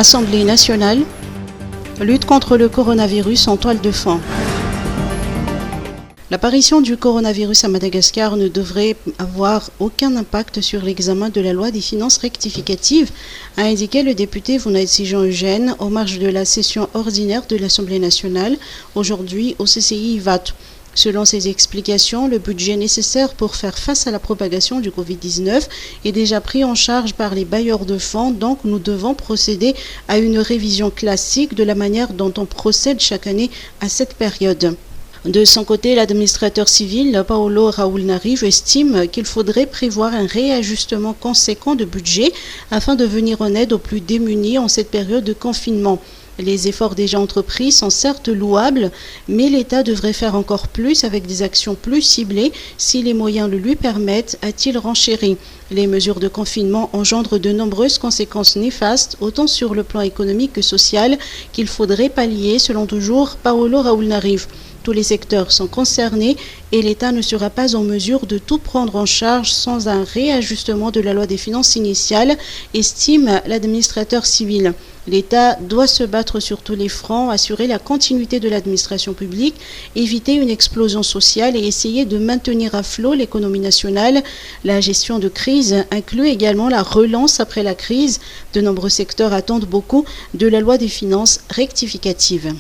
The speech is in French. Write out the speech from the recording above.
Assemblée nationale, lutte contre le coronavirus en toile de fond. L'apparition du coronavirus à Madagascar ne devrait avoir aucun impact sur l'examen de la loi des finances rectificatives, a indiqué le député Vunaitsi Jean-Eugène aux marges de la session ordinaire de l'Assemblée nationale, aujourd'hui au CCI VAT. Selon ses explications, le budget nécessaire pour faire face à la propagation du Covid-19 est déjà pris en charge par les bailleurs de fonds, donc nous devons procéder à une révision classique de la manière dont on procède chaque année à cette période. De son côté, l'administrateur civil, Paolo Raoul Narive, estime qu'il faudrait prévoir un réajustement conséquent de budget afin de venir en aide aux plus démunis en cette période de confinement. Les efforts déjà entrepris sont certes louables, mais l'État devrait faire encore plus avec des actions plus ciblées si les moyens le lui permettent, a-t-il renchéri. Les mesures de confinement engendrent de nombreuses conséquences néfastes, autant sur le plan économique que social, qu'il faudrait pallier, selon toujours Paolo Raoul Narive. Tous les secteurs sont concernés et l'État ne sera pas en mesure de tout prendre en charge sans un réajustement de la loi des finances initiale, estime l'administrateur civil. L'État doit se battre sur tous les fronts, assurer la continuité de l'administration publique, éviter une explosion sociale et essayer de maintenir à flot l'économie nationale. La gestion de crise inclut également la relance après la crise. De nombreux secteurs attendent beaucoup de la loi des finances rectificatives.